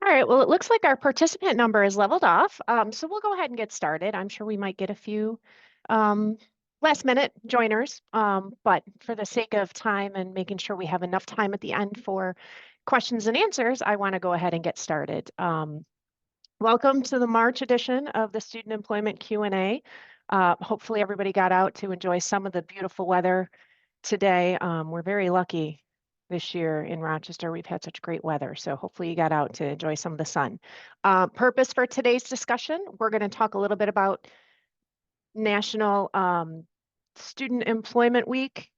All right, well, it looks like our participant number is leveled off. So we'll go ahead and get started. I'm sure we might get a few um, last minute joiners, but for the sake of time and making sure we have enough time at the end for questions and answers, I want to go ahead and get started. Welcome to the March edition of the Student Employment Q&A. Hopefully everybody got out to enjoy some of the beautiful weather today. We're very lucky this year in Rochester. We've had such great weather, so hopefully you got out to enjoy some of the sun. Purpose for today's discussion, we're going to talk a little bit about National Student Employment Week.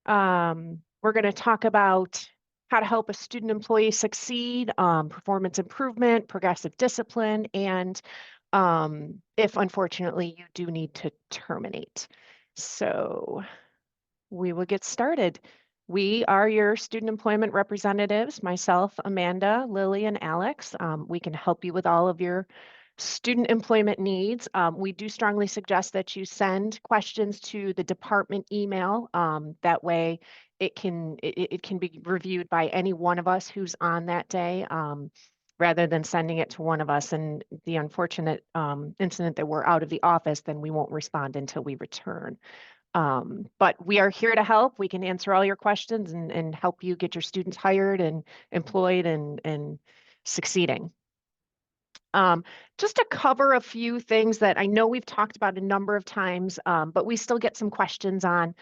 We're going to talk about how to help a student employee succeed, performance improvement, progressive discipline, and if unfortunately you do need to terminate. So we will get started. We are your student employment representatives, myself, Amanda, Lily, and Alex. We can help you with all of your student employment needs. We do strongly suggest that you send questions to the department email. That way it can be reviewed by any one of us who's on that day, rather than sending it to one of us. And the unfortunate incident that we're out of the office, then we won't respond until we return. But we are here to help. We can answer all your questions and help you get your students hired and employed and succeeding. Just to cover a few things that I know we've talked about a number of times, but we still get some questions on.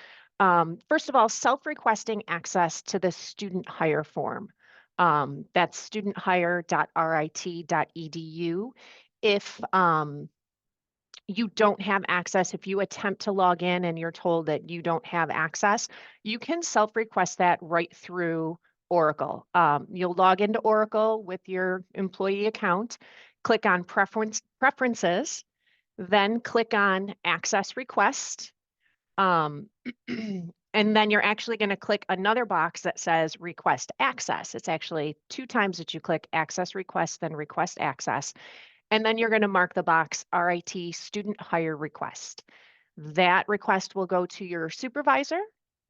First of all, self-requesting access to the student hire form. That's studenthire.rit.edu. If you don't have access, if you attempt to log in and you're told that you don't have access, you can self-request that right through Oracle. You'll log into Oracle with your employee account, click on Preferences, then click on Access Request. And then you're actually going to click another box that says Request Access. It's actually 2 times that you click Access Request, then Request Access. And then you're going to mark the box RIT Student Hire Request. That request will go to your supervisor,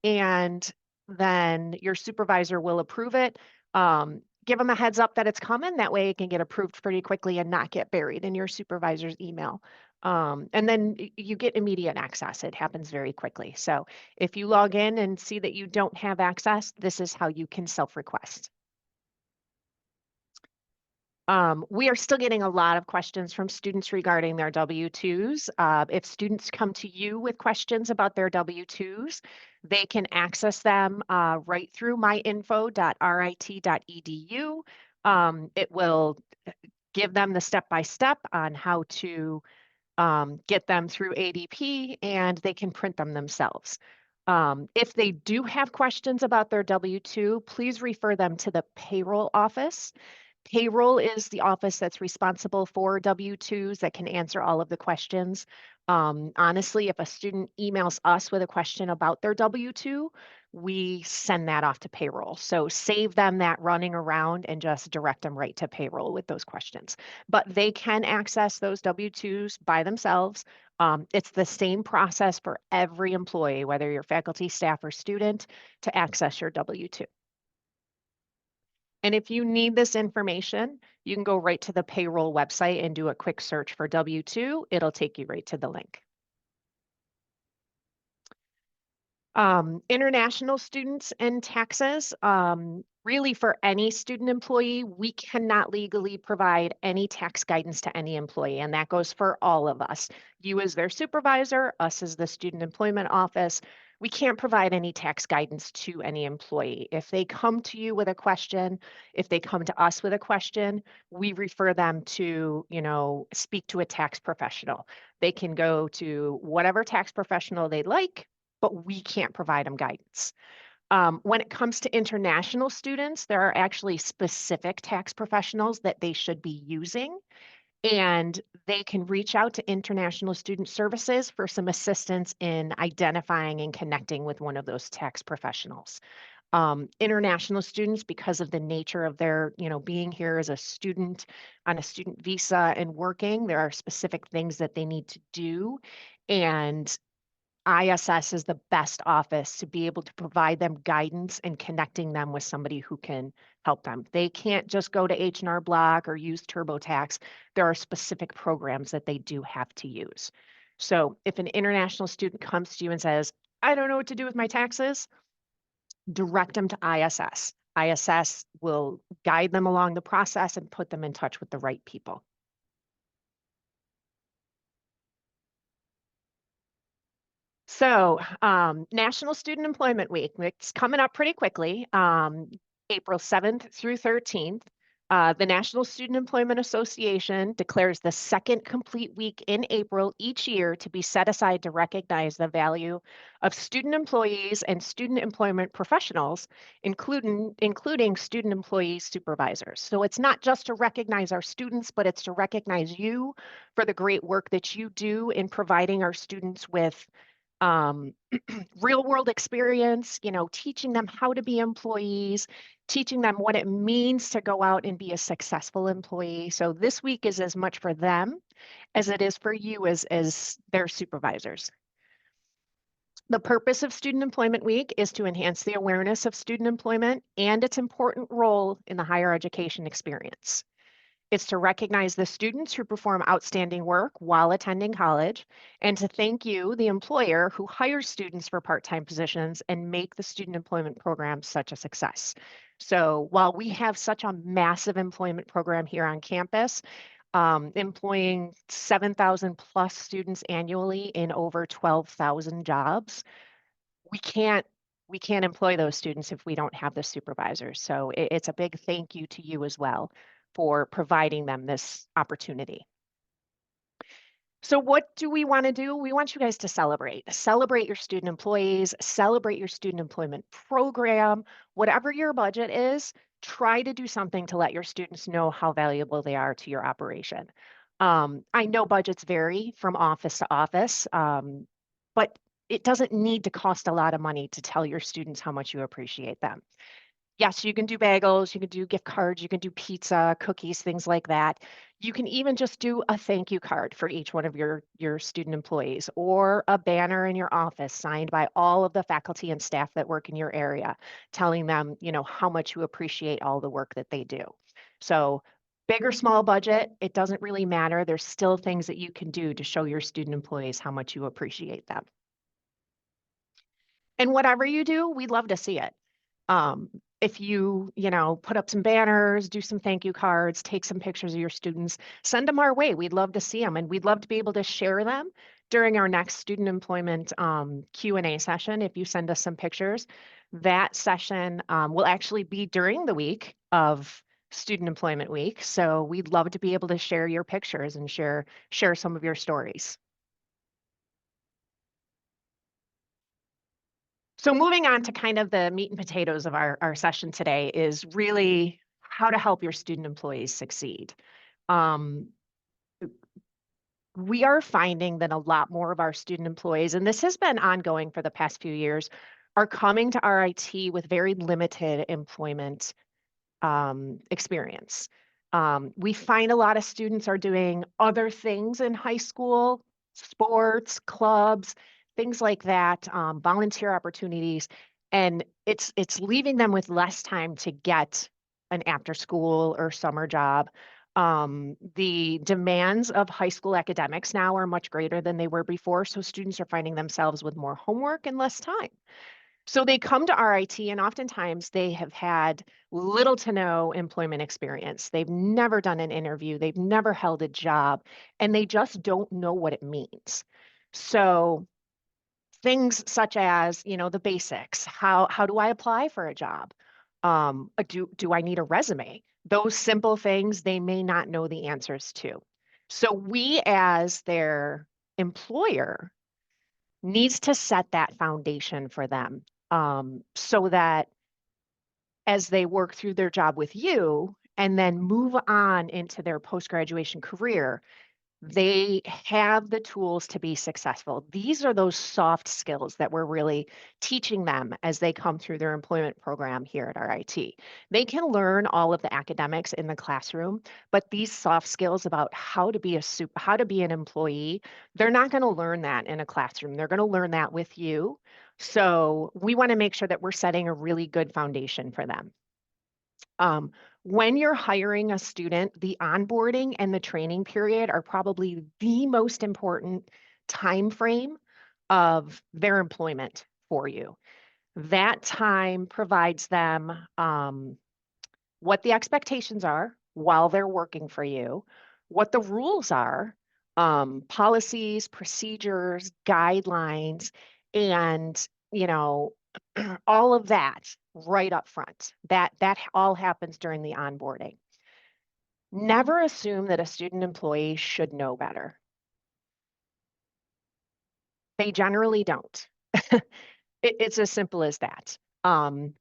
and then your supervisor will approve it. Give them a heads up that it's coming. That way it can get approved pretty quickly and not get buried in your supervisor's email. And then you get immediate access. It happens very quickly. So if you log in and see that you don't have access, this is how you can self-request. We are still getting a lot of questions from students regarding their W-2s. If students come to you with questions about their W-2s, they can access them right through myinfo.rit.edu. It will give them the step-by-step on how to get them through ADP, and they can print them themselves. If they do have questions about their W-2, please refer them to the payroll office. Payroll is the office that's responsible for W-2s that can answer all of the questions. Honestly, if a student emails us with a question about their W-2, we send that off to payroll. So save them that running around and just direct them right to payroll with those questions. But they can access those W-2s by themselves. It's the same process for every employee, whether you're faculty, staff, or student, to access your W-2. And if you need this information, you can go right to the payroll website and do a quick search for W-2. It'll take you right to the link. International students and taxes. Really, for any student employee, we cannot legally provide any tax guidance to any employee, and that goes for all of us. You as their supervisor, us as the student employment office. We can't provide any tax guidance to any employee. If they come to you with a question, if they come to us with a question, we refer them to, speak to a tax professional. They can go to whatever tax professional they'd like, but we can't provide them guidance. When it comes to international students, there are actually specific tax professionals that they should be using, and they can reach out to International Student Services for some assistance in identifying and connecting with one of those tax professionals. International students, because of the nature of their, being here as a student on a student visa and working, there are specific things that they need to do. And ISS is the best office to be able to provide them guidance and connecting them with somebody who can help them. They can't just go to H&R Block or use TurboTax. There are specific programs that they do have to use. So if an international student comes to you and says, I don't know what to do with my taxes, direct them to ISS. ISS will guide them along the process and put them in touch with the right people. So, National Student Employment Week, it's coming up pretty quickly, April 7th through 13th. The National Student Employment Association declares the second complete week in April each year to be set aside to recognize the value of student employees and student employment professionals, including student employee supervisors. So it's not just to recognize our students, but it's to recognize you for the great work that you do in providing our students with um, real world experience, teaching them how to be employees, teaching them what it means to go out and be a successful employee. So this week is as much for them as it is for you as their supervisors. The purpose of Student Employment Week is to enhance the awareness of student employment and its important role in the higher education experience. It's to recognize the students who perform outstanding work while attending college, and to thank you, the employer, who hires students for part-time positions and make the student employment program such a success. So while we have such a massive employment program here on campus, employing 7,000 plus students annually in over 12,000 jobs, we can't employ those students if we don't have the supervisors. So it's a big thank you to you as well for providing them this opportunity. So what do we want to do? We want you guys to celebrate your student employees, celebrate your student employment program, whatever your budget is, try to do something to let your students know how valuable they are to your operation. I know budgets vary from office to office, but it doesn't need to cost a lot of money to tell your students how much you appreciate them. Yes, you can do bagels, you can do gift cards, you can do pizza, cookies, things like that. You can even just do a thank you card for each one of your student employees, or a banner in your office signed by all of the faculty and staff that work in your area, telling them, how much you appreciate all the work that they do. So big or small budget, it doesn't really matter. There's still things that you can do to show your student employees how much you appreciate them. And whatever you do, we'd love to see it. If you, put up some banners, do some thank you cards, take some pictures of your students, send them our way. We'd love to see them, and we'd love to be able to share them during our next student employment Q&A session. If you send us some pictures, that session will actually be during the week of Student Employment Week. So we'd love to be able to share your pictures and share some of your stories. So moving on to kind of the meat and potatoes of our session today is really how to help your student employees succeed. We are finding that a lot more of our student employees, and this has been ongoing for the past few years, are coming to RIT with very limited employment experience. We find a lot of students are doing other things in high school, sports, clubs, things like that, volunteer opportunities, and it's leaving them with less time to get an after school or summer job. The demands of high school academics now are much greater than they were before, so students are finding themselves with more homework and less time. So they come to RIT, and oftentimes they have had little to no employment experience. They've never done an interview, they've never held a job, and they just don't know what it means. So things such as, the basics, how do I apply for a job? Do I need a resume? Those simple things they may not know the answers to. So we, as their employer, needs to set that foundation for them, so that as they work through their job with you and then move on into their post-graduation career, they have the tools to be successful. These are those soft skills that we're really teaching them as they come through their employment program here at RIT. They can learn all of the academics in the classroom, but these soft skills about how to be an employee, they're not going to learn that in a classroom. They're going to learn that with you. So we want to make sure that we're setting a really good foundation for them. When you're hiring a student, the onboarding and the training period are probably the most important time frame of their employment for you. That time provides them what the expectations are while they're working for you, what the rules are, policies, procedures, guidelines, and all of that right up front. That all happens during the onboarding. Never assume that a student employee should know better. They generally don't. It's as simple as that.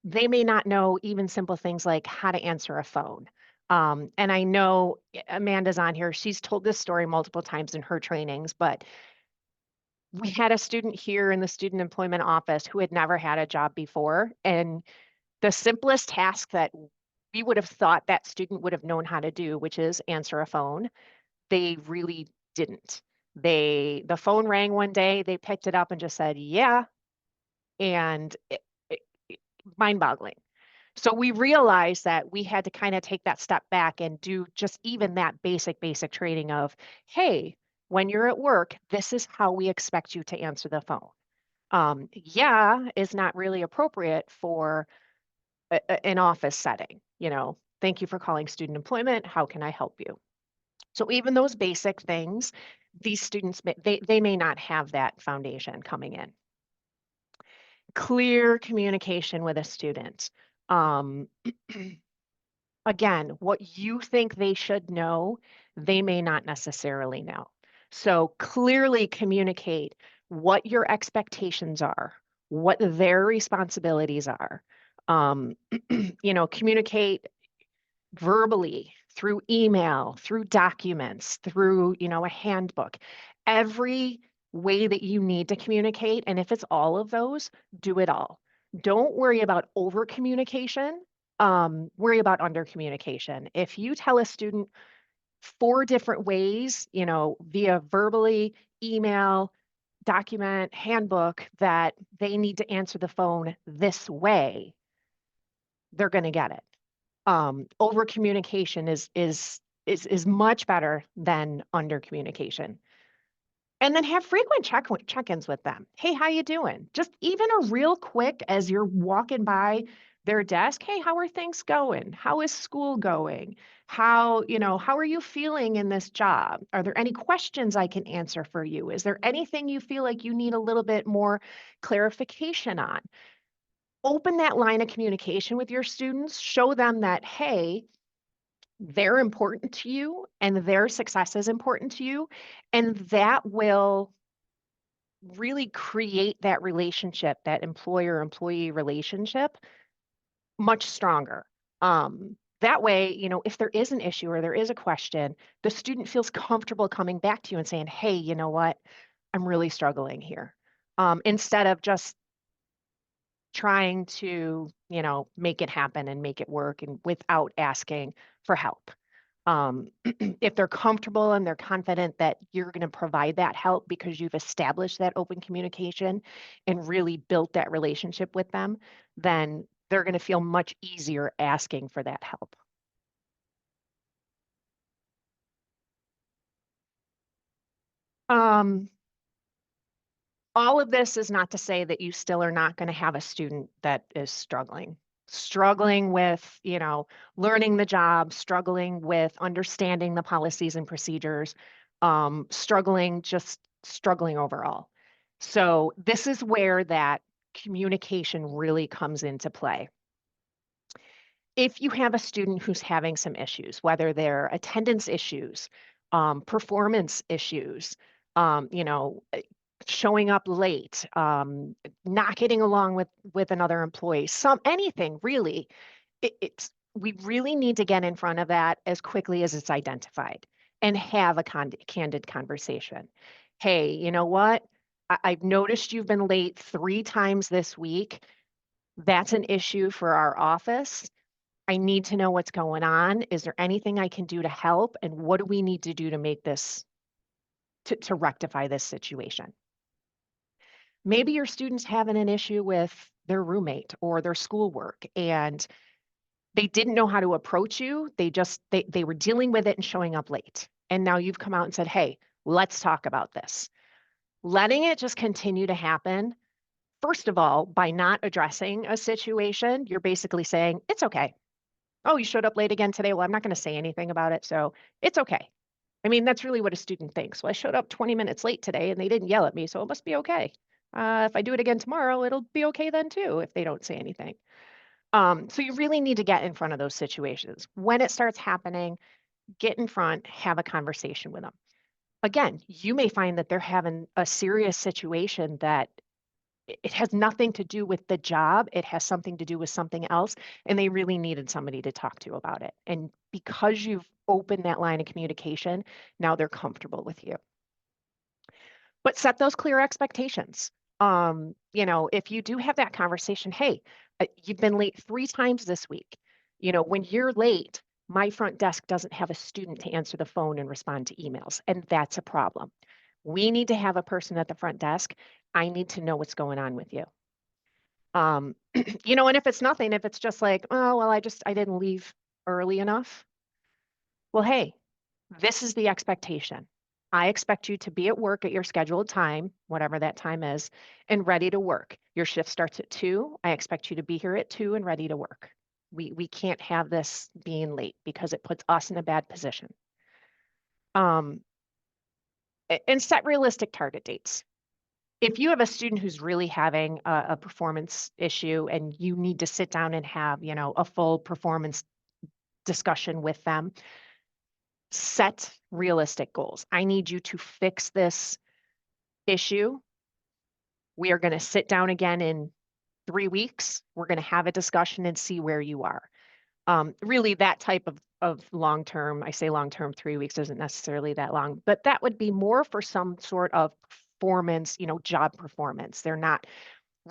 They may not know even simple things like how to answer a phone. And I know Amanda's on here. She's told this story multiple times in her trainings, but we had a student here in the student employment office who had never had a job before. And the simplest task that we would have thought that student would have known how to do, which is answer a phone, they really didn't. The phone rang one day, they picked it up and just said, yeah, and mind-boggling. So we realized that we had to kind of take that step back and do just even that basic training of, hey, when you're at work, this is how we expect you to answer the phone. Yeah is not really appropriate for an office setting. Thank you for calling student employment. How can I help you? So even those basic things, these students they may not have that foundation coming in. Clear communication with a student. Um, Again, what you think they should know, they may not necessarily know. So clearly communicate what your expectations are, what their responsibilities are. Um, communicate verbally, through email, through documents, through, a handbook, every way that you need to communicate. And if it's all of those, do it all. Don't worry about over communication. Worry about under communication. If you tell a student 4 different ways, via verbally, email, document, handbook, that they need to answer the phone this way, they're going to get it. Over communication is much better than under communication. And then have frequent check-ins with them. Hey, how you doing? Just even a real quick as you're walking by their desk. Hey, how are things going? How is school going? How are you feeling in this job? Are there any questions I can answer for you? Is there anything you feel like you need a little bit more clarification on? Open that line of communication with your students. Show them that, hey, they're important to you and their success is important to you. And that will really create that relationship, that employer-employee relationship, much stronger. That way, if there is an issue or there is a question, the student feels comfortable coming back to you and saying, hey, you know what? I'm really struggling here. Instead of just trying to, make it happen and make it work and without asking for help. If they're comfortable and they're confident that you're going to provide that help because you've established that open communication and really built that relationship with them, then they're going to feel much easier asking for that help. Um, all of this is not to say that you still are not going to have a student that is struggling with, learning the job, struggling with understanding the policies and procedures, struggling overall. So this is where that communication really comes into play. If you have a student who's having some issues, whether they're attendance issues, performance issues, um, you know, eh, showing up late, not getting along with another employee, anything really, it's we really need to get in front of that as quickly as it's identified and have a candid conversation. Hey, you know what? I've noticed you've been late 3 times this week. That's an issue for our office. I need to know what's going on. Is there anything I can do to help? And what do we need to do to make this, to rectify this situation? Maybe your student's having an issue with their roommate or their schoolwork, and They didn't know how to approach you. They were dealing with it and showing up late. And now you've come out and said, hey, let's talk about this. Letting it just continue to happen. First of all, by not addressing a situation, you're basically saying, it's okay. Oh, you showed up late again today. Well, I'm not going to say anything about it. So it's okay. I mean, that's really what a student thinks. Well, I showed up 20 minutes late today and they didn't yell at me. So it must be okay. If I do it again tomorrow, it'll be okay then too, if they don't say anything. So you really need to get in front of those situations. When it starts happening, get in front, have a conversation with them. Again, you may find that they're having a serious situation that it has nothing to do with the job. It has something to do with something else. And they really needed somebody to talk to about it. And because you've opened that line of communication, now they're comfortable with you. But set those clear expectations. If you do have that conversation, hey, you've been late 3 times this week. When you're late, my front desk doesn't have a student to answer the phone and respond to emails, and that's a problem. We need to have a person at the front desk. I need to know what's going on with you. And if it's nothing, if it's just like, oh, well, I didn't leave early enough. Well, hey, this is the expectation. I expect you to be at work at your scheduled time, whatever that time is, and ready to work. Your shift starts at 2. I expect you to be here at 2 and ready to work. We can't have this being late because it puts us in a bad position. And set realistic target dates. If you have a student who's really having a performance issue and you need to sit down and have, a full performance discussion with them, set realistic goals. I need you to fix this issue. We are going to sit down again in 3 weeks. We're going to have a discussion and see where you are. Really, that type of long-term, I say long-term, 3 weeks isn't necessarily that long, but that would be more for some sort of performance, job performance. They're not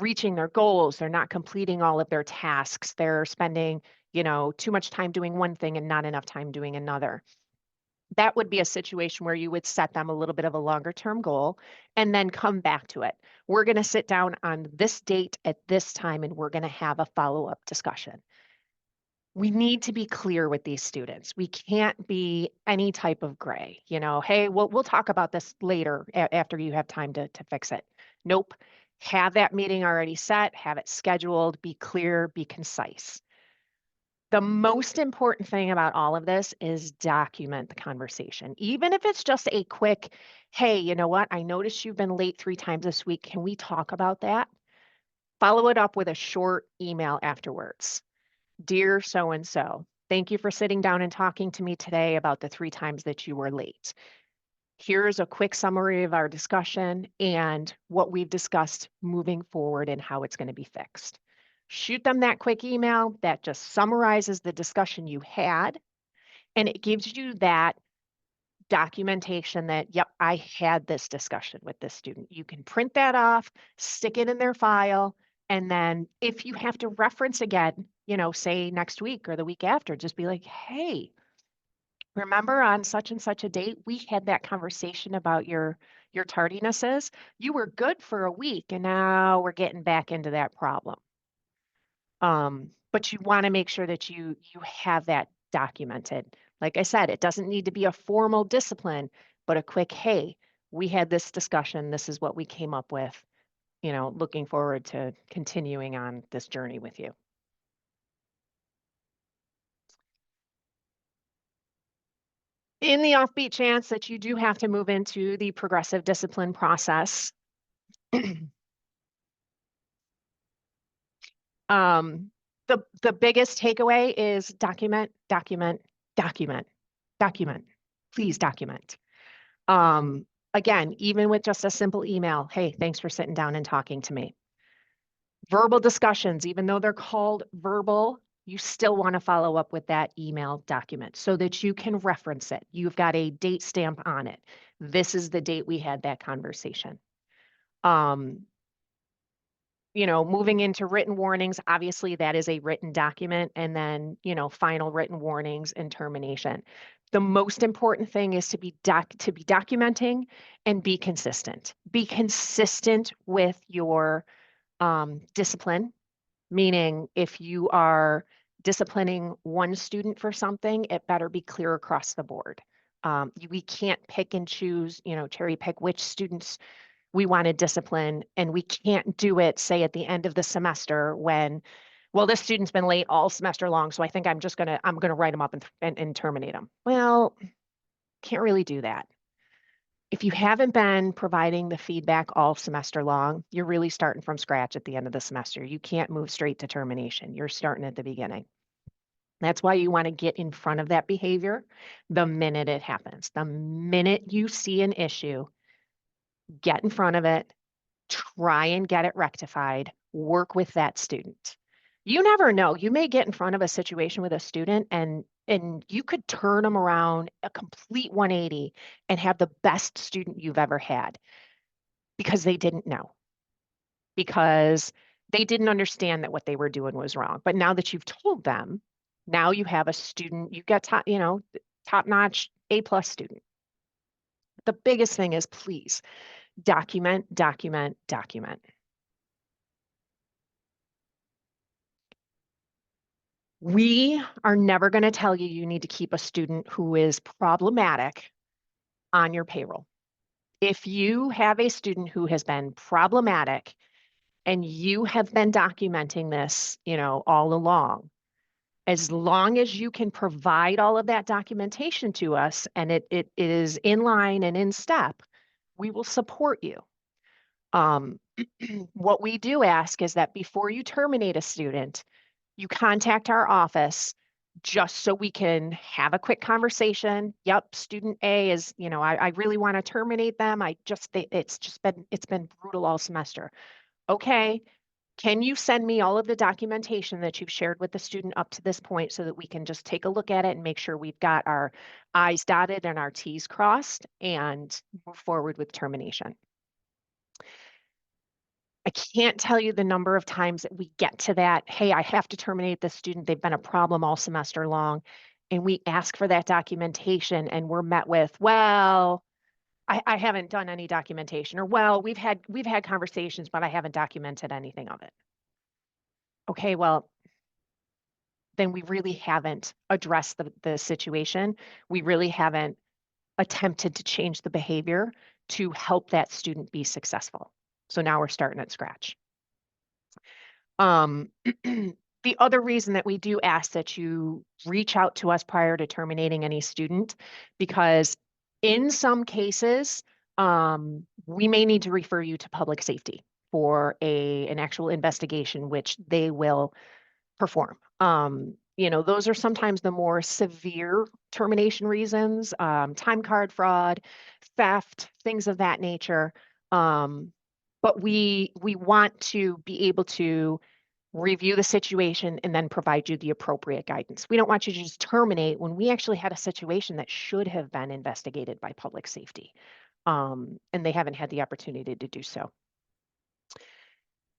reaching their goals. They're not completing all of their tasks. They're spending, too much time doing one thing and not enough time doing another. That would be a situation where you would set them a little bit of a longer term goal and then come back to it. We're going to sit down on this date at this time and we're going to have a follow-up discussion. We need to be clear with these students. We can't be any type of gray, hey, we'll talk about this later after you have time to fix it. Nope. Have that meeting already set, have it scheduled, be clear, be concise. The most important thing about all of this is document the conversation. Even if it's just a quick, hey, you know what? I noticed you've been late 3 times this week. Can we talk about that? Follow it up with a short email afterwards. Dear so-and-so, thank you for sitting down and talking to me today about the 3 times that you were late. Here's a quick summary of our discussion and what we've discussed moving forward and how it's going to be fixed. Shoot them that quick email that just summarizes the discussion you had, and it gives you that documentation that, yep, I had this discussion with this student. You can print that off, stick it in their file, and then if you have to reference again, say next week or the week after, just be like, hey, remember on such and such a date, we had that conversation about your tardinesses. You were good for a week, and now we're getting back into that problem. But you want to make sure that you have that documented. Like I said, it doesn't need to be a formal discipline, but a quick, hey, we had this discussion. This is what we came up with. Looking forward to continuing on this journey with you. In the offbeat chance that you do have to move into the progressive discipline process, the biggest takeaway is document, document, document, document. Please document. Again, even with just a simple email, hey, thanks for sitting down and talking to me. Verbal discussions, even though they're called verbal, you still want to follow up with that email document so that you can reference it. You've got a date stamp on it. This is the date we had that conversation. Moving into written warnings, obviously that is a written document, and then, final written warnings and termination. The most important thing is to be documenting and be consistent. Be consistent with your discipline, meaning if you are disciplining one student for something, it better be clear across the board. We can't pick and choose, cherry pick which students we want to discipline, and we can't do it, say, at the end of the semester when, well, this student's been late all semester long, so I think I'm gonna write them up and terminate them. Well, can't really do that. If you haven't been providing the feedback all semester long, you're really starting from scratch at the end of the semester. You can't move straight to termination. You're starting at the beginning. That's why you want to get in front of that behavior the minute it happens. The minute you see an issue, get in front of it, try and get it rectified, work with that student. You never know. You may get in front of a situation with a student and you could turn them around a complete 180 and have the best student you've ever had because they didn't know, because they didn't understand that what they were doing was wrong. But now that you've told them, now you have a student, you've got top-notch A+ student. The biggest thing is, please document, document, document. We are never going to tell you you need to keep a student who is problematic on your payroll. If you have a student who has been problematic and you have been documenting this, all along, as long as you can provide all of that documentation to us and it is in line and in step, we will support you. What we do ask is that before you terminate a student, you contact our office just so we can have a quick conversation. Yep, student A is, I really want to terminate them. It's been brutal all semester. Okay, can you send me all of the documentation that you've shared with the student up to this point so that we can just take a look at it and make sure we've got our I's dotted and our T's crossed and move forward with termination? I can't tell you the number of times that we get to that, hey, I have to terminate this student. They've been a problem all semester long. And we ask for that documentation and we're met with, well, I haven't done any documentation, or well, we've had conversations, but I haven't documented anything of it. Okay, well, then we really haven't addressed the situation. We really haven't attempted to change the behavior to help that student be successful. So now we're starting at scratch. The other reason that we do ask that you reach out to us prior to terminating any student, because in some cases, we may need to refer you to public safety for an actual investigation, which they will perform. Those are sometimes the more severe termination reasons, time card fraud, theft, things of that nature. But we want to be able to review the situation and then provide you the appropriate guidance. We don't want you to just terminate when we actually had a situation that should have been investigated by public safety, and they haven't had the opportunity to do so.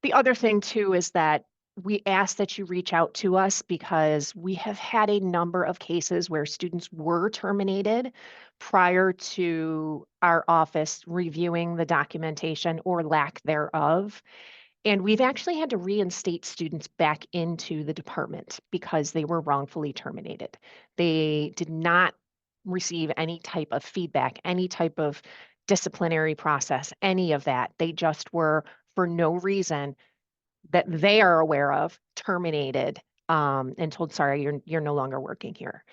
The other thing too is that we ask that you reach out to us because we have had a number of cases where students were terminated prior to our office reviewing the documentation or lack thereof. And we've actually had to reinstate students back into the department because they were wrongfully terminated. They did not receive any type of feedback, any type of disciplinary process, any of that. They just were, for no reason that they are aware of, terminated, and told, sorry, you're no longer working here.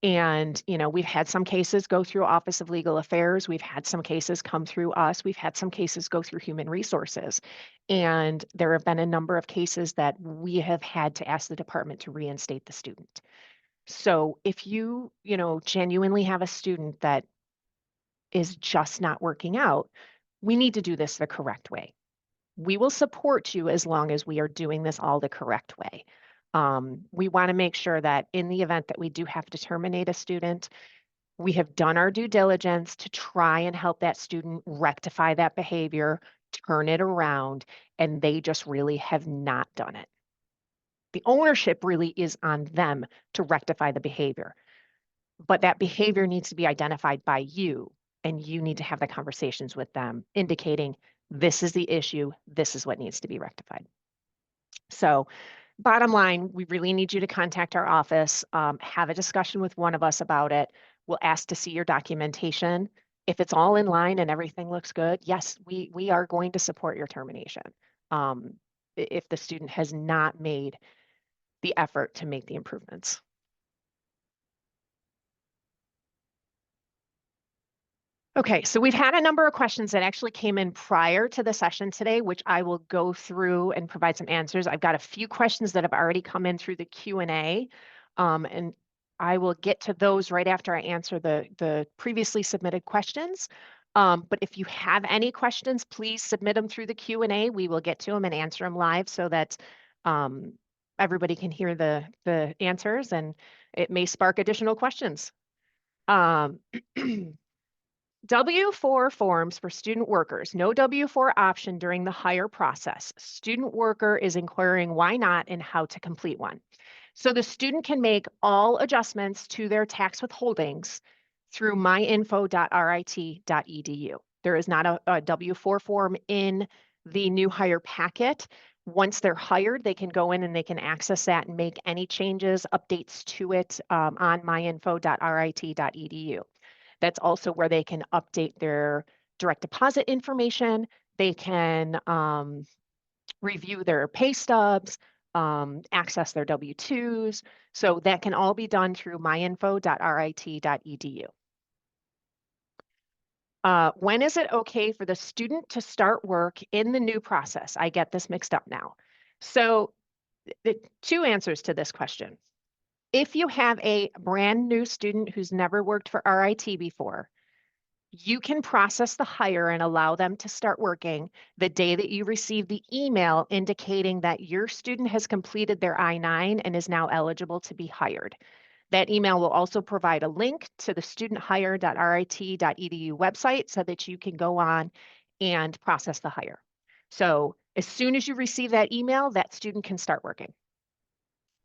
And, we've had some cases go through Office of Legal Affairs. We've had some cases come through us. We've had some cases go through Human Resources. And there have been a number of cases that we have had to ask the department to reinstate the student. So if you, genuinely have a student that is just not working out, we need to do this the correct way. We will support you as long as we are doing this all the correct way. We want to make sure that in the event that we do have to terminate a student, we have done our due diligence to try and help that student rectify that behavior, turn it around, and they just really have not done it. The ownership really is on them to rectify the behavior, but that behavior needs to be identified by you, and you need to have the conversations with them, indicating this is the issue, this is what needs to be rectified. So Bottom line, we really need you to contact our office, have a discussion with one of us about it. We'll ask to see your documentation. If it's all in line and everything looks good, yes, we are going to support your termination. If the student has not made the effort to make the improvements. Okay, so we've had a number of questions that actually came in prior to the session today, which I will go through and provide some answers. I've got a few questions that have already come in through the Q&A, and I will get to those right after I answer the previously submitted questions. But if you have any questions, please submit them through the Q&A. We will get to them and answer them live so that everybody can hear the answers, and it may spark additional questions. W-4 forms for student workers, no W-4 option during the hire process. Student worker is inquiring why not and how to complete one. So the student can make all adjustments to their tax withholdings through myinfo.rit.edu. There is not a W-4 form in the new hire packet. Once they're hired, they can go in and they can access that and make any changes, updates to it on myinfo.rit.edu. That's also where they can update their direct deposit information. They can review their pay stubs, access their W-2s. So that can all be done through myinfo.rit.edu. When is it okay for the student to start work in the new process? I get this mixed up now. So two answers to this question. If you have a brand new student who's never worked for RIT before, you can process the hire and allow them to start working the day that you receive the email indicating that your student has completed their I-9 and is now eligible to be hired. That email will also provide a link to the studenthire.rit.edu website so that you can go on and process the hire. So as soon as you receive that email, that student can start working.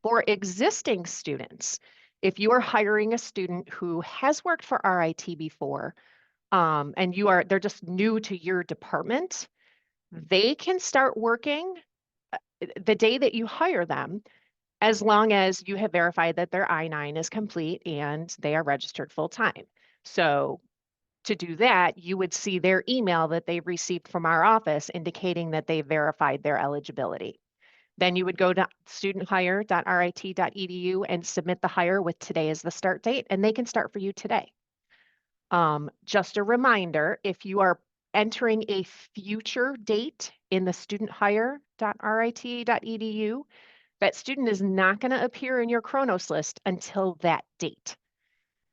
For existing students, if you are hiring a student who has worked for RIT before, and they're just new to your department, they can start working the day that you hire them, as long as you have verified that their I-9 is complete and they are registered full-time. So to do that, you would see their email that they've received from our office indicating that they verified their eligibility. Then you would go to studenthire.rit.edu and submit the hire with today as the start date, and they can start for you today. Just a reminder, if you are entering a future date in the studenthire.rit.edu, that student is not going to appear in your Kronos list until that date.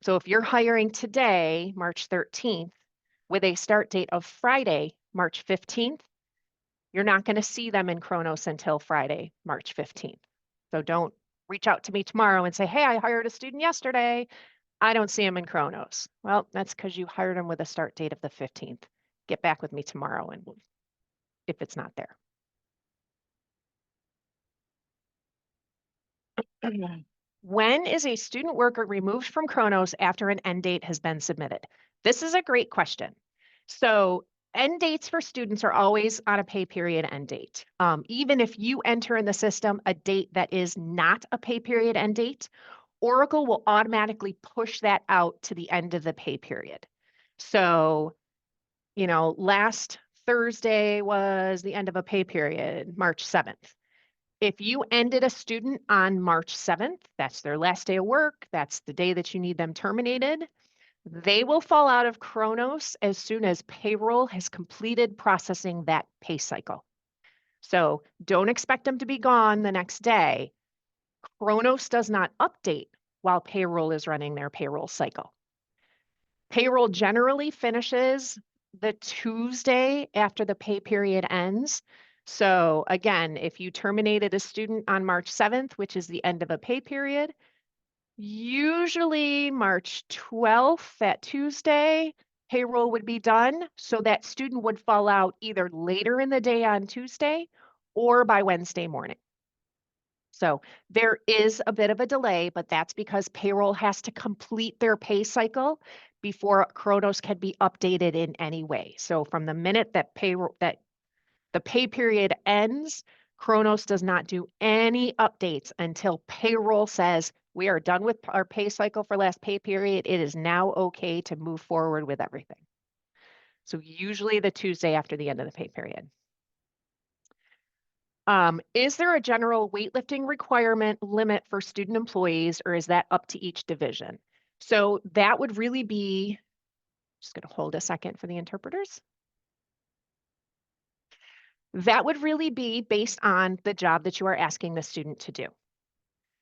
So if you're hiring today, March 13th, with a start date of Friday, March 15th, you're not going to see them in Kronos until Friday, March 15th. So don't reach out to me tomorrow and say, hey, I hired a student yesterday. I don't see them in Kronos. Well, that's because you hired them with a start date of the 15th. Get back with me tomorrow and if it's not there. When is a student worker removed from Kronos after an end date has been submitted? This is a great question. So end dates for students are always on a pay period end date. Even if you enter in the system a date that is not a pay period end date, Oracle will automatically push that out to the end of the pay period. So, last Thursday was the end of a pay period, March 7th. If you ended a student on March 7th, that's their last day of work, that's the day that you need them terminated, they will fall out of Kronos as soon as payroll has completed processing that pay cycle. So don't expect them to be gone the next day. Kronos does not update while payroll is running their payroll cycle. Payroll generally finishes the Tuesday after the pay period ends. So again, if you terminated a student on March 7th, which is the end of a pay period, usually March 12th, that Tuesday, payroll would be done. So that student would fall out either later in the day on Tuesday or by Wednesday morning. So there is a bit of a delay, but that's because payroll has to complete their pay cycle before Kronos can be updated in any way. So from the minute that the pay period ends, Kronos does not do any updates until payroll says we are done with our pay cycle for last pay period. It is now okay to move forward with everything. So usually the Tuesday after the end of the pay period. Is there a general weightlifting requirement limit for student employees, or is that up to each division? So that would really be, just going to hold a second for the interpreters. That would really be based on the job that you are asking the student to do.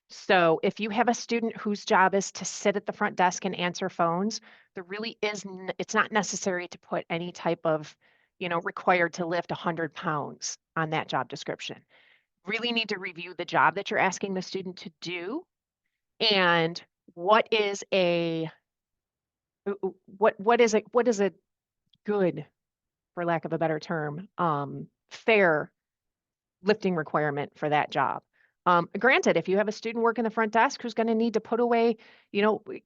So if you have a student whose job is to sit at the front desk and answer phones, there really is, it's not necessary to put any type of, required to lift 100 pounds on that job description. Really need to review the job that you're asking the student to do and what is a good, for lack of a better term, fair lifting requirement for that job. Granted, if you have a student working the front desk who's going to need to put away,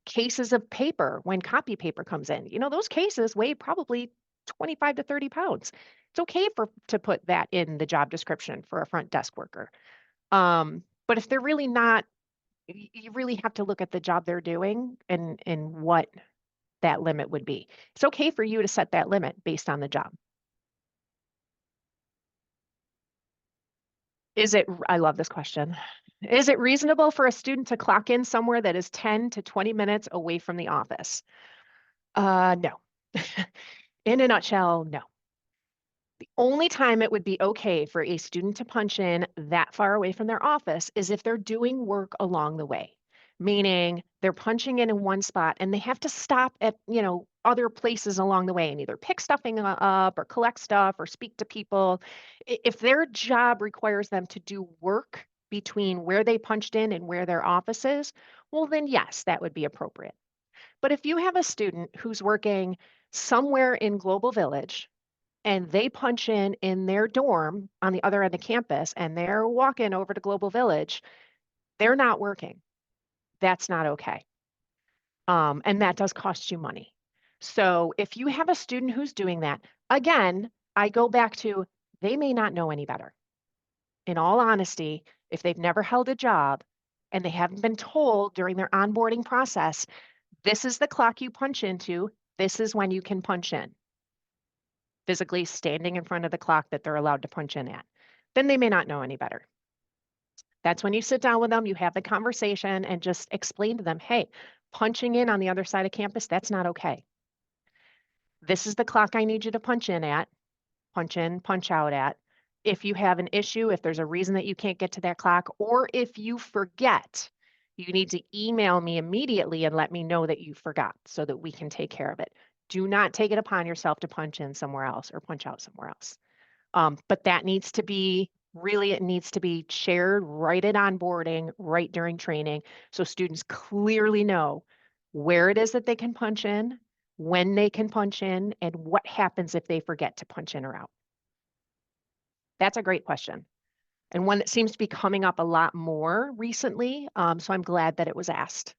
cases of paper when copy paper comes in, those cases weigh probably 25 to 30 pounds. It's okay to put that in the job description for a front desk worker. But if they're really not, you really have to look at the job they're doing and what that limit would be. It's okay for you to set that limit based on the job. I love this question. Is it reasonable for a student to clock in somewhere that is 10 to 20 minutes away from the office? No. In a nutshell, no. The only time it would be okay for a student to punch in that far away from their office is if they're doing work along the way, meaning they're punching in one spot and they have to stop at, other places along the way and either pick stuffing up or collect stuff or speak to people. If their job requires them to do work between where they punched in and where their office is, well, then yes, that would be appropriate. But if you have a student who's working somewhere in Global Village and they punch in their dorm on the other end of campus and they're walking over to Global Village, they're not working. That's not okay. And that does cost you money. So if you have a student who's doing that, again, I go back to they may not know any better. In all honesty, if they've never held a job and they haven't been told during their onboarding process, this is the clock you punch into, this is when you can punch in, physically standing in front of the clock that they're allowed to punch in at, then they may not know any better. That's when you sit down with them, you have the conversation and just explain to them, hey, punching in on the other side of campus, that's not okay. This is the clock I need you to punch in at, punch in, punch out at. If you have an issue, if there's a reason that you can't get to that clock, or if you forget, you need to email me immediately and let me know that you forgot so that we can take care of it. Do not take it upon yourself to punch in somewhere else or punch out somewhere else. But that needs to be it needs to be shared right at onboarding, right during training, so students clearly know where it is that they can punch in, when they can punch in, and what happens if they forget to punch in or out. That's a great question, and one that seems to be coming up a lot more recently, so I'm glad that it was asked.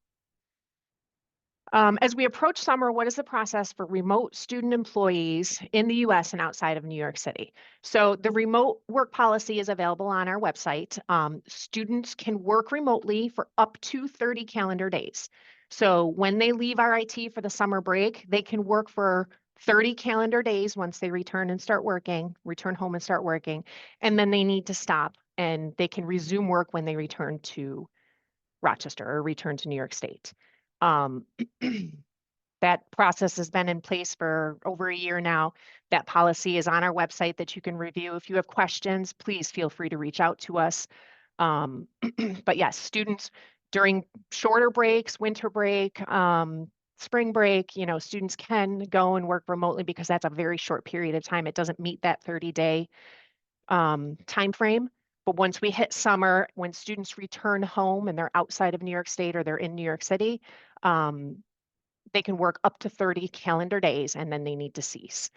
As we approach summer, what is the process for remote student employees in the US and outside of New York City? So the remote work policy is available on our website. Students can work remotely for up to 30 calendar days. So when they leave RIT for the summer break, they can work for 30 calendar days once they return home and start working, and then they need to stop and they can resume work when they return to Rochester or return to New York State. Um, that process has been in place for over a year now. That policy is on our website that you can review. If you have questions, please feel free to reach out to us. But yes, students during shorter breaks, winter break, spring break, students can go and work remotely because that's a very short period of time. It doesn't meet that 30-day time frame. But once we hit summer, when students return home and they're outside of New York State or they're in New York City, they can work up to 30 calendar days and then they need to cease.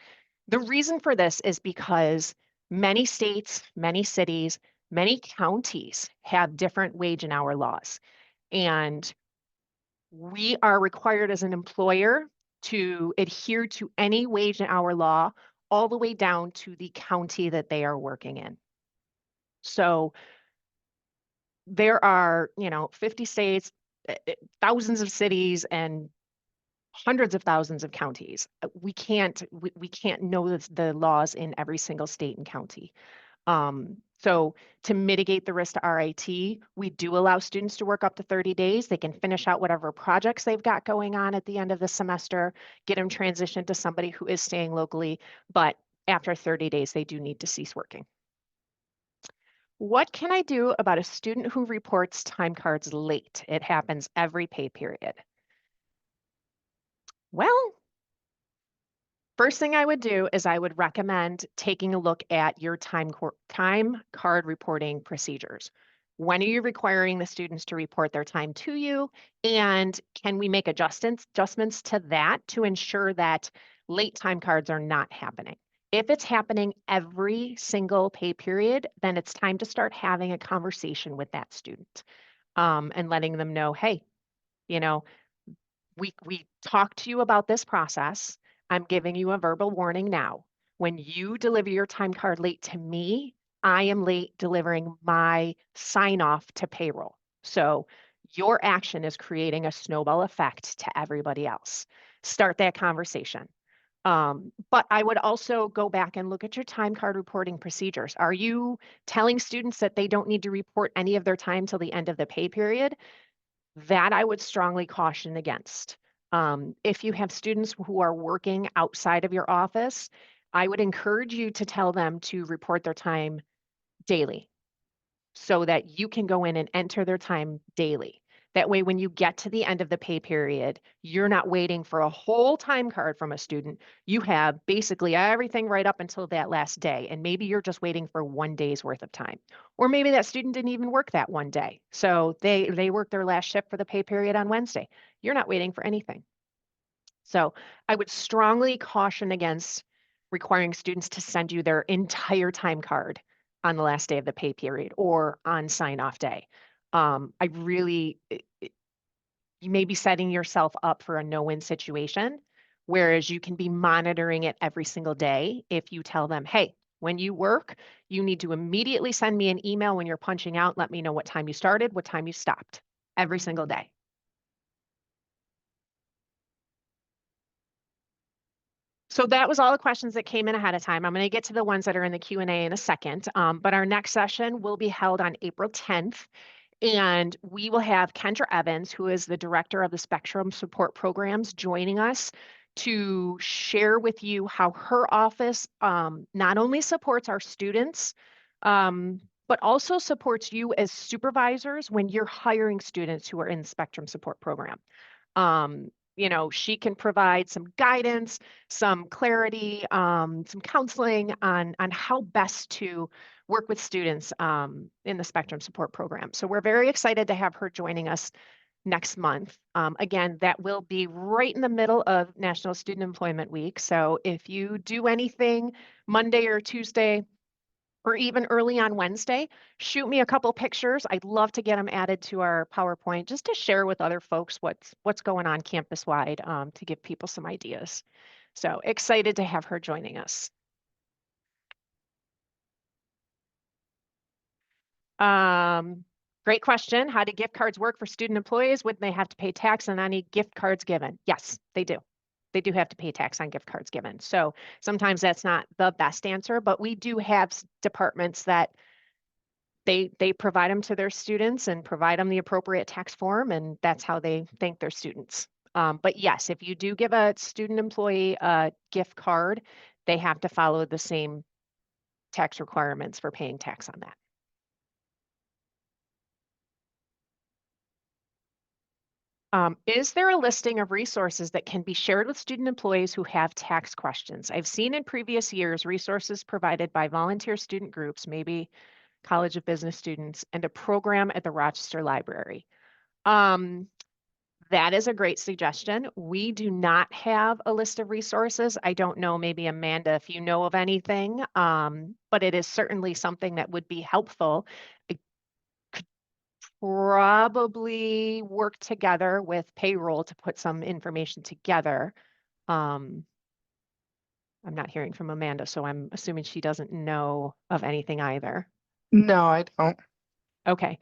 The reason for this is because many states, many cities, many counties have different wage and hour laws. And we are required as an employer to adhere to any wage and hour law all the way down to the county that they are working in. So there are, 50 states, thousands of cities, and hundreds of thousands of counties. We can't know the laws in every single state and county. So to mitigate the risk to RIT, we do allow students to work up to 30 days. They can finish out whatever projects they've got going on at the end of the semester, get them transitioned to somebody who is staying locally, but after 30 days, they do need to cease working. What can I do about a student who reports time cards late? It happens every pay period. Well, first thing I would do is I would recommend taking a look at your time card reporting procedures. When are you requiring the students to report their time to you? And can we make adjustments to that to ensure that late time cards are not happening? If it's happening every single pay period, then it's time to start having a conversation with that student, and letting them know, hey, you know, we talked to you about this process. I'm giving you a verbal warning now. When you deliver your time card late to me, I am late delivering my sign off to payroll. So your action is creating a snowball effect to everybody else. Start that conversation. But I would also go back and look at your time card reporting procedures. Are you telling students that they don't need to report any of their time till the end of the pay period? That I would strongly caution against. If you have students who are working outside of your office, I would encourage you to tell them to report their time daily so that you can go in and enter their time daily. That way, when you get to the end of the pay period, you're not waiting for a whole time card from a student. You have basically everything right up until that last day. And maybe you're just waiting for 1 day's worth of time. Or maybe that student didn't even work that one day. So they worked their last shift for the pay period on Wednesday. You're not waiting for anything. So I would strongly caution against requiring students to send you their entire time card on the last day of the pay period or on sign off day. I really, you may be setting yourself up for a no-win situation, whereas you can be monitoring it every single day if you tell them, hey, when you work, you need to immediately send me an email when you're punching out. Let me know what time you started, what time you stopped every single day. So that was all the questions that came in ahead of time. I'm going to get to the ones that are in the Q&A in a second, but our next session will be held on April 10th, and we will have Kendra Evans, who is the director of the Spectrum Support Programs, joining us to share with you how her office not only supports our students, but also supports you as supervisors when you're hiring students who are in the Spectrum Support Program. She can provide some guidance, some clarity, some counseling on how best to work with students in the Spectrum Support Program. So we're very excited to have her joining us next month. Again, that will be right in the middle of National Student Employment Week. So if you do anything Monday or Tuesday, or even early on Wednesday, shoot me a couple pictures. I'd love to get them added to our PowerPoint just to share with other folks what's going on campus-wide, to give people some ideas. So excited to have her joining us. Great question. How do gift cards work for student employees? Would they have to pay tax on any gift cards given? Yes, they do. They do have to pay tax on gift cards given. So sometimes that's not the best answer, but we do have departments that they provide them to their students and provide them the appropriate tax form, and that's how they thank their students. But yes, if you do give a student employee a gift card, they have to follow the same tax requirements for paying tax on that. Is there a listing of resources that can be shared with student employees who have tax questions? I've seen in previous years resources provided by volunteer student groups, maybe College of Business students, and a program at the Rochester Library. That is a great suggestion. We do not have a list of resources. I don't know, maybe Amanda, if you know of anything, but it is certainly something that would be helpful. I could probably work together with payroll to put some information together. I'm not hearing from Amanda, so I'm assuming she doesn't know of anything either. No, I don't. Okay.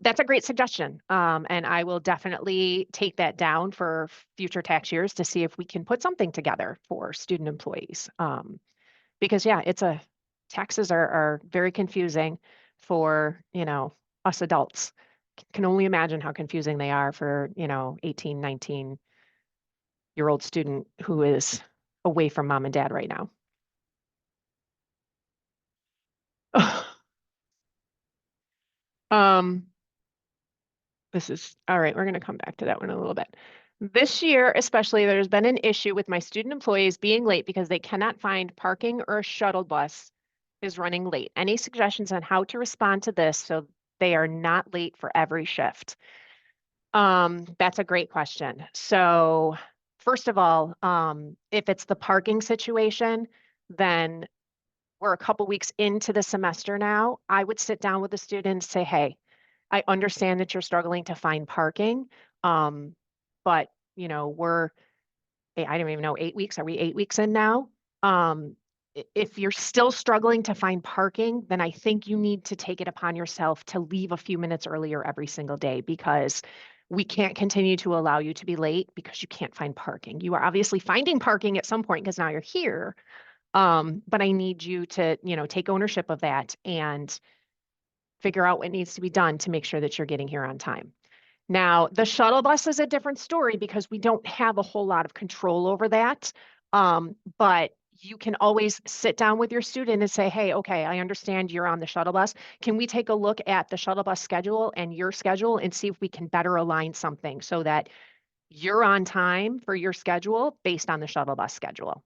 That's a great suggestion. And I will definitely take that down for future tax years to see if we can put something together for student employees. Because yeah, taxes are very confusing for, us adults. Can only imagine how confusing they are for, 18, 19-year-old student who is away from mom and dad right now. Um, This is all right. We're going to come back to that one in a little bit. This year, especially, there's been an issue with my student employees being late because they cannot find parking or a shuttle bus is running late. Any suggestions on how to respond to this so they are not late for every shift? That's a great question. So, first of all, if it's the parking situation, then we're a couple weeks into the semester now. I would sit down with the student and say, hey, I understand that you're struggling to find parking. Um, but I don't even know, 8 weeks. Are we 8 weeks in now? If you're still struggling to find parking, then I think you need to take it upon yourself to leave a few minutes earlier every single day because we can't continue to allow you to be late because you can't find parking. You are obviously finding parking at some point because now you're here. But I need you to, take ownership of that and figure out what needs to be done to make sure that you're getting here on time. Now, the shuttle bus is a different story because we don't have a whole lot of control over that. But you can always sit down with your student and say, hey, okay, I understand you're on the shuttle bus. Can we take a look at the shuttle bus schedule and your schedule and see if we can better align something so that you're on time for your schedule based on the shuttle bus schedule?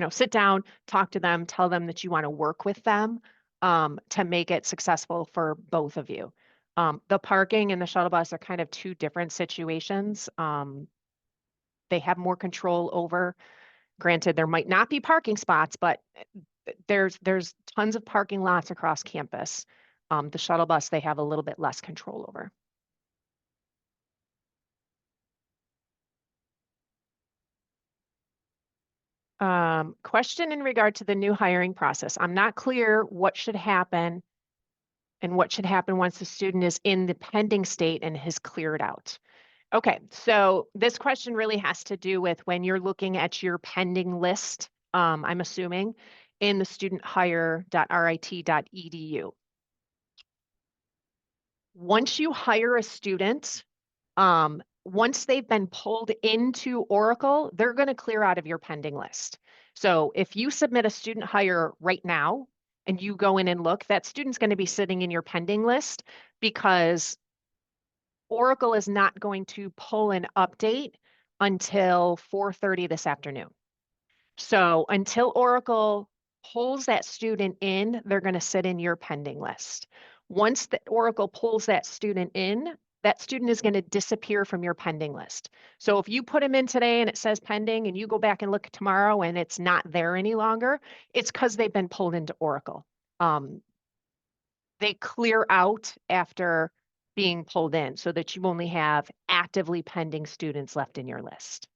Sit down, talk to them, tell them that you want to work with them to make it successful for both of you. The parking and the shuttle bus are kind of two different situations. They have more control over. Granted, there might not be parking spots, but there's tons of parking lots across campus. The shuttle bus, they have a little bit less control over. Question in regard to the new hiring process. I'm not clear what should happen and what should happen once the student is in the pending state and has cleared out. Okay, so this question really has to do with when you're looking at your pending list, I'm assuming, in the studenthire.rit.edu. Once you hire a student, once they've been pulled into Oracle, they're going to clear out of your pending list. So if you submit a student hire right now and you go in and look, that student's going to be sitting in your pending list because Oracle is not going to pull an update until 4:30 this afternoon. So until Oracle pulls that student in, they're going to sit in your pending list. Once the Oracle pulls that student in, that student is going to disappear from your pending list. So if you put them in today and it says pending and you go back and look tomorrow and it's not there any longer, it's because they've been pulled into Oracle. They clear out after being pulled in so that you only have actively pending students left in your list.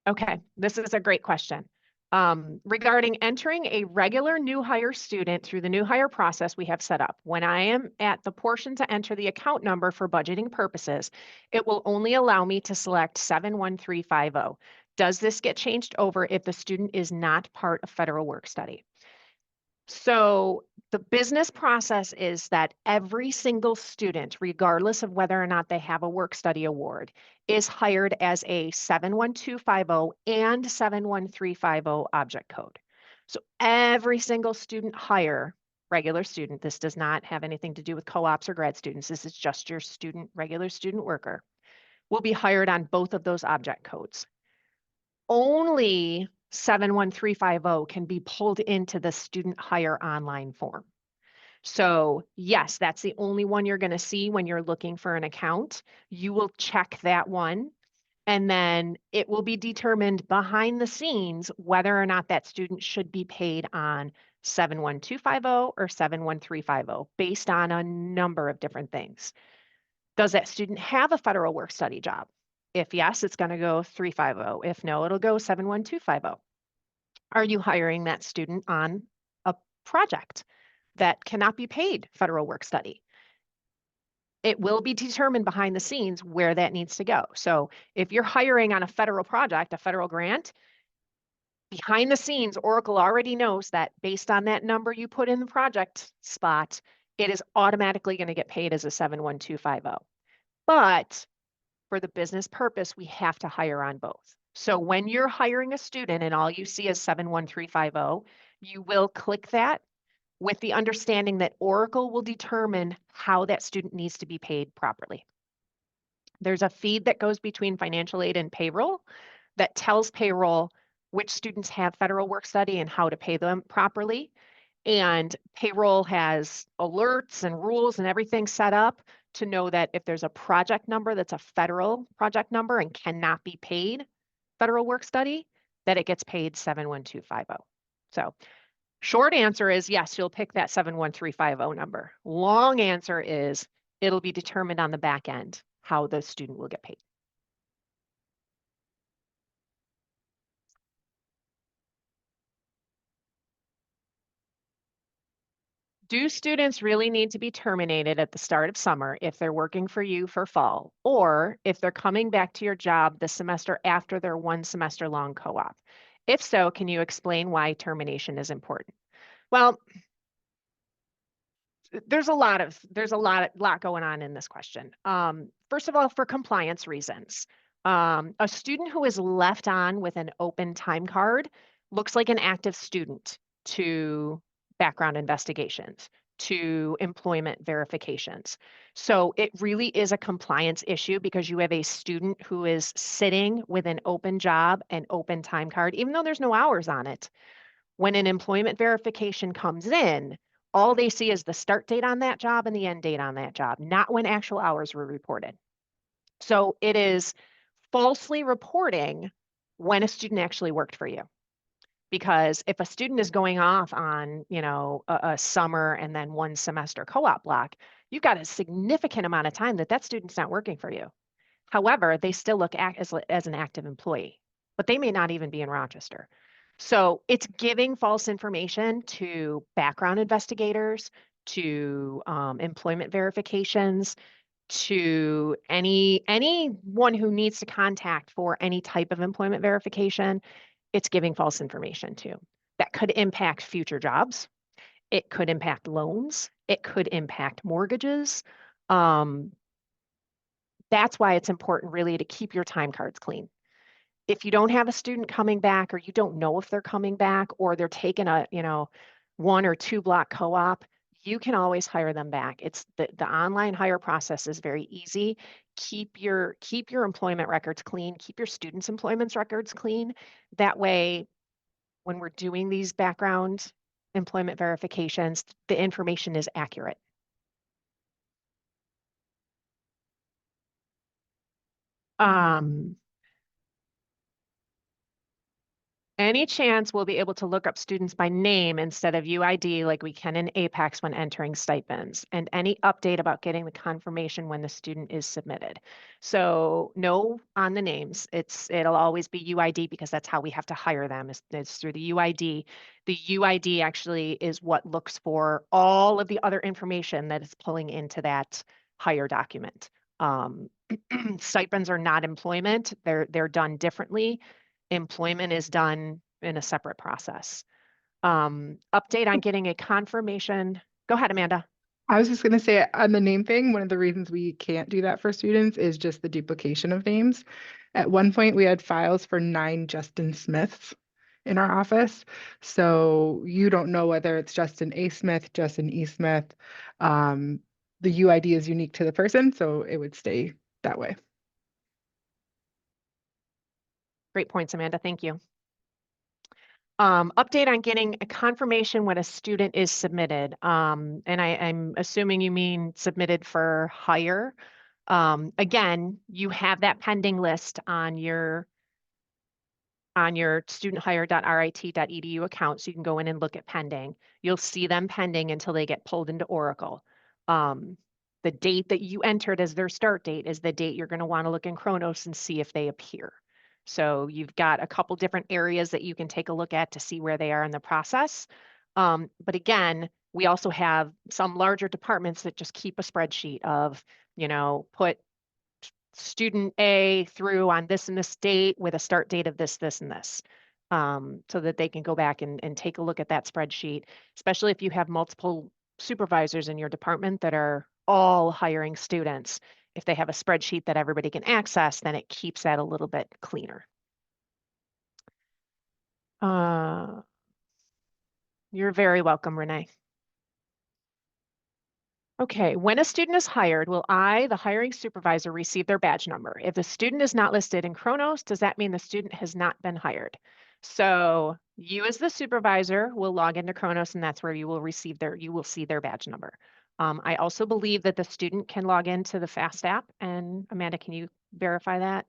Okay, this is a great question. Regarding entering a regular new hire student through the new hire process we have set up, when I am at the portion to enter the account number for budgeting purposes, it will only allow me to select 71350. Does this get changed over if the student is not part of federal work study? So the business process is that every single student, regardless of whether or not they have a work study award, is hired as a 71250 and 71350 object code. So every single student hire, regular student, this does not have anything to do with co-ops or grad students, this is just your student, regular student worker, will be hired on both of those object codes. Only 71350 can be pulled into the student hire online form. So yes, that's the only one you're going to see when you're looking for an account. You will check that one, and then it will be determined behind the scenes whether or not that student should be paid on 71250 or 71350 based on a number of different things. Does that student have a federal work study job? If yes, it's going to go 350. If no, it'll go 71250. Are you hiring that student on a project that cannot be paid federal work study? It will be determined behind the scenes where that needs to go. So if you're hiring on a federal project, a federal grant, behind the scenes, Oracle already knows that based on that number you put in the project spot, it is automatically going to get paid as a 71250. But for the business purpose, we have to hire on both. So when you're hiring a student and all you see is 71350, you will click that with the understanding that Oracle will determine how that student needs to be paid properly. There's a feed that goes between financial aid and payroll that tells payroll which students have federal work study and how to pay them properly. And payroll has alerts and rules and everything set up to know that if there's a project number that's a federal project number and cannot be paid federal work study, that it gets paid 71250. So short answer is yes, you'll pick that 71350 number. Long answer is it'll be determined on the back end how the student will get paid. Do students really need to be terminated at the start of summer if they're working for you for fall, or if they're coming back to your job the semester after their 1 semester long co-op? If so, can you explain why termination is important? Well, there's a lot going on in this question. First of all, for compliance reasons, a student who is left on with an open time card looks like an active student to background investigations, to employment verifications. So it really is a compliance issue because you have a student who is sitting with an open job and open time card, even though there's no hours on it. When an employment verification comes in, all they see is the start date on that job and the end date on that job, not when actual hours were reported. So it is falsely reporting when a student actually worked for you. Because if a student is going off on, a summer and then 1 semester co-op block, you've got a significant amount of time that student's not working for you. However, they still look as an active employee, but they may not even be in Rochester. So it's giving false information to background investigators, to employment verifications, to anyone who needs to contact for any type of employment verification. It's giving false information to. That could impact future jobs. It could impact loans. It could impact mortgages. That's why it's important really to keep your time cards clean. If you don't have a student coming back, or you don't know if they're coming back, or they're taking a, 1 or 2 block co-op, you can always hire them back. It's the online hire process is very easy. Keep your employment records clean, keep your students' employment records clean. That way, when we're doing these background employment verifications, the information is accurate. Any chance we'll be able to look up students by name instead of UID like we can in Apex when entering stipends? And any update about getting the confirmation when the student is submitted? So no on the names. It'll always be UID because that's how we have to hire them. It's through the UID. The UID actually is what looks for all of the other information that is pulling into that hire document. Stipends are not employment. They're done differently. Employment is done in a separate process. Update on getting a confirmation. Go ahead, Amanda. I was just going to say on the name thing, one of the reasons we can't do that for students is just the duplication of names. At one point, we had files for 9 Justin Smiths in our office. So you don't know whether it's Justin A. Smith, Justin E. Smith. The UID is unique to the person, so it would stay that way. Great points, Amanda. Thank you. Update on getting a confirmation when a student is submitted. And I'm assuming you mean submitted for hire. Again, you have that pending list on your studenthire.rit.edu account, so you can go in and look at pending. You'll see them pending until they get pulled into Oracle. The date that you entered as their start date is the date you're going to want to look in Kronos and see if they appear. So you've got a couple different areas that you can take a look at to see where they are in the process. But again, we also have some larger departments that just keep a spreadsheet of, put student A through on this and this date with a start date of this, this, and this. So that they can go back and take a look at that spreadsheet, especially if you have multiple supervisors in your department that are all hiring students. If they have a spreadsheet that everybody can access, then it keeps that a little bit cleaner. You're very welcome, Renee. Okay, when a student is hired, will I, the hiring supervisor, receive their badge number? If the student is not listed in Kronos, does that mean the student has not been hired? So you as the supervisor will log into Kronos and that's where you will see their badge number. I also believe that the student can log into the FAST app, and Amanda, can you verify that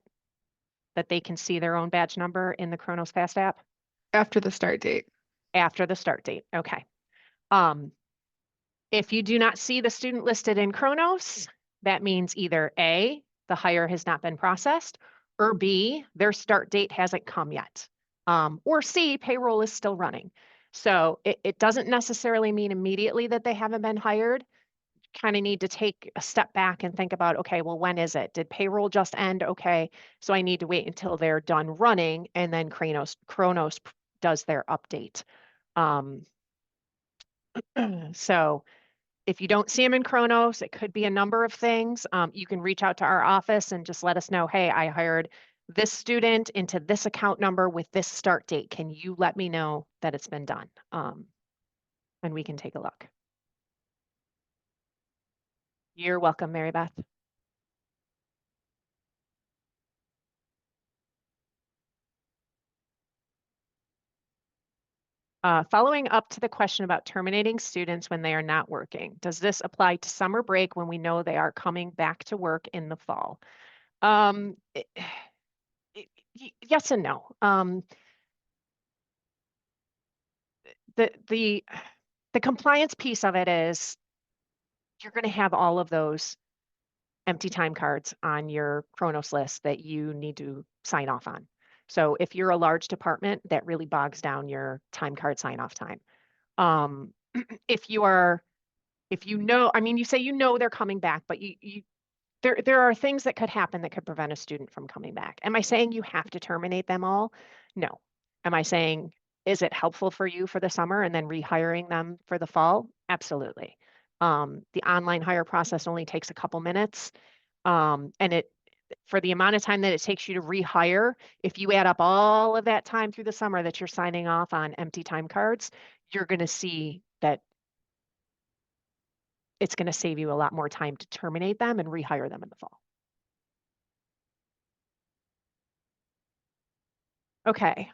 they can see their own badge number in the Kronos FAST app? After the start date. After the start date, okay. If you do not see the student listed in Kronos, that means either A, the hire has not been processed, or B, their start date hasn't come yet, or C, payroll is still running. So it doesn't necessarily mean immediately that they haven't been hired. Kind of need to take a step back and think about, okay, well, when is it? Did payroll just end? Okay, so I need to wait until they're done running, and then Kronos does their update. So if you don't see them in Kronos, it could be a number of things. You can reach out to our office and just let us know, hey, I hired this student into this account number with this start date. Can you let me know that it's been done? And we can take a look. You're welcome, Mary Beth. Following up to the question about terminating students when they are not working, does this apply to summer break when we know they are coming back to work in the fall? Yes and no. The compliance piece of it is you're going to have all of those empty time cards on your Kronos list that you need to sign off on. So if you're a large department, that really bogs down your time card sign off time. If you know, I mean, you say they're coming back, but there are things that could happen that could prevent a student from coming back. Am I saying you have to terminate them all? No. Am I saying, is it helpful for you for the summer and then rehiring them for the fall? Absolutely. The online hire process only takes a couple minutes. And for the amount of time that it takes you to rehire, if you add up all of that time through the summer that you're signing off on empty time cards, you're going to see that it's going to save you a lot more time to terminate them and rehire them in the fall. Okay.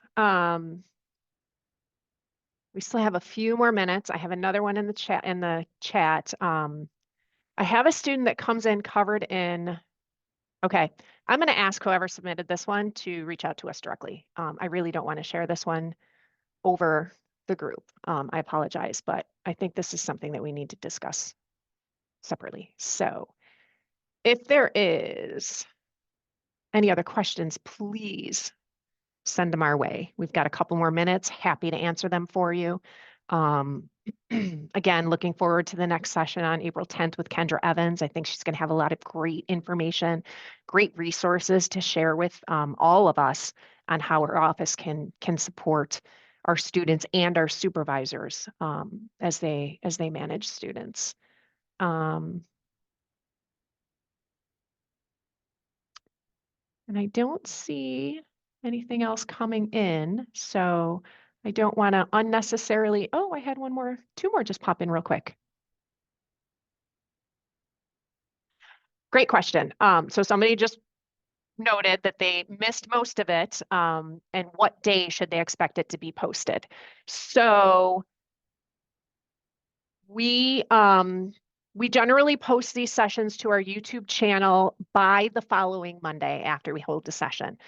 We still have a few more minutes. I have another one in the chat. I have a student that comes in covered in. Okay. I'm going to ask whoever submitted this one to reach out to us directly. I really don't want to share this one over the group. I apologize, but I think this is something that we need to discuss separately. So if there is any other questions, please send them our way. We've got a couple more minutes. Happy to answer them for you. Again, looking forward to the next session on April 10th with Kendra Evans. I think she's going to have a lot of great information, great resources to share with all of us on how our office can support our students and our supervisors as they manage students. And I don't see anything else coming in, so I don't want to unnecessarily, oh, I had two more just pop in real quick. Great question. So somebody just noted that they missed most of it, and what day should they expect it to be posted? So we generally post these sessions to our YouTube channel by the following Monday after we hold the session.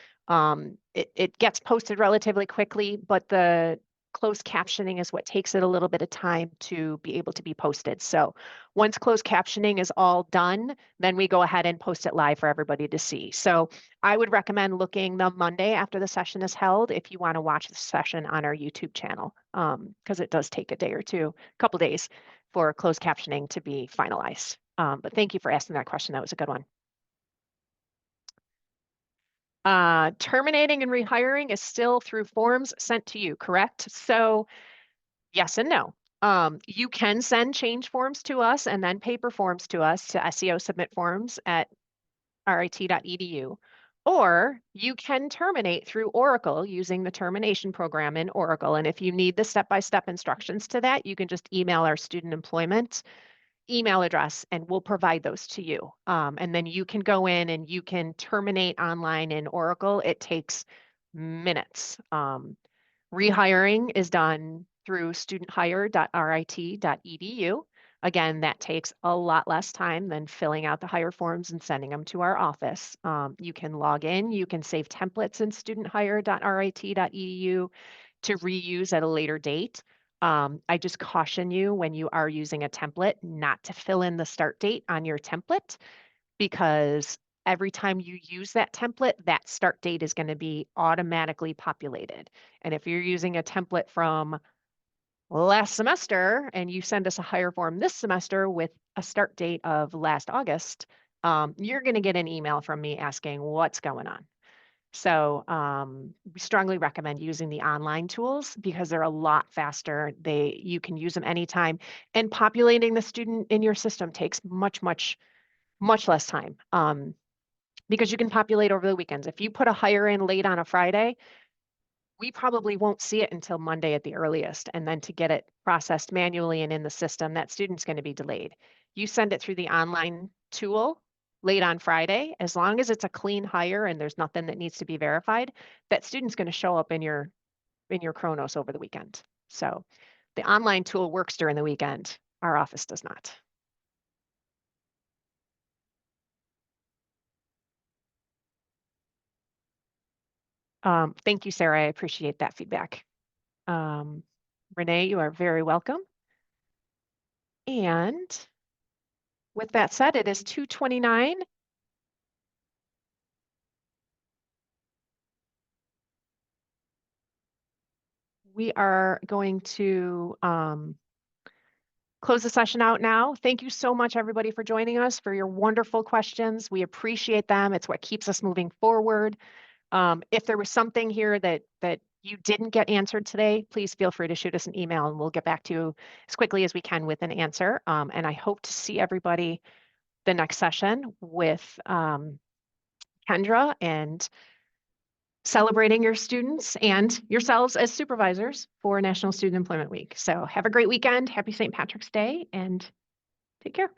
It gets posted relatively quickly, but the closed captioning is what takes it a little bit of time to be able to be posted. So once closed captioning is all done, then we go ahead and post it live for everybody to see. So I would recommend looking the Monday after the session is held if you want to watch the session on our YouTube channel, because it does take a day or two, a couple days for closed captioning to be finalized. But thank you for asking that question. That was a good one. Terminating and rehiring is still through forms sent to you, correct? So yes and no. You can send change forms to us and then paper forms to us to SEO submit forms at rit.edu. Or you can terminate through Oracle using the termination program in Oracle. And if you need the step-by-step instructions to that, you can just email our student employment email address and we'll provide those to you. And then you can go in and you can terminate online in Oracle. It takes minutes. Rehiring is done through studenthire.rit.edu. Again, that takes a lot less time than filling out the hire forms and sending them to our office. You can log in, you can save templates in studenthire.rit.edu to reuse at a later date. I just caution you when you are using a template not to fill in the start date on your template, because every time you use that template, that start date is going to be automatically populated. And if you're using a template from last semester and you send us a hire form this semester with a start date of last August, you're going to get an email from me asking what's going on. So we strongly recommend using the online tools because they're a lot faster. You can use them anytime, and populating the student in your system takes much less time, because you can populate over the weekends. If you put a hire in late on a Friday, we probably won't see it until Monday at the earliest. And then to get it processed manually and in the system, that student's going to be delayed. You send it through the online tool late on Friday, as long as it's a clean hire and there's nothing that needs to be verified, that student's going to show up in your Chronos over the weekend. So the online tool works during the weekend. Our office does not. Thank you, Sarah. I appreciate that feedback. Renee, you are very welcome. And with that said, it is 2:29. We are going to close the session out now. Thank you so much, everybody, for joining us, for your wonderful questions. We appreciate them. It's what keeps us moving forward. If there was something here that you didn't get answered today, please feel free to shoot us an email and we'll get back to you as quickly as we can with an answer. And I hope to see everybody the next session with Kendra and celebrating your students and yourselves as supervisors for National Student Employment Week. So have a great weekend. Happy St. Patrick's Day and take care.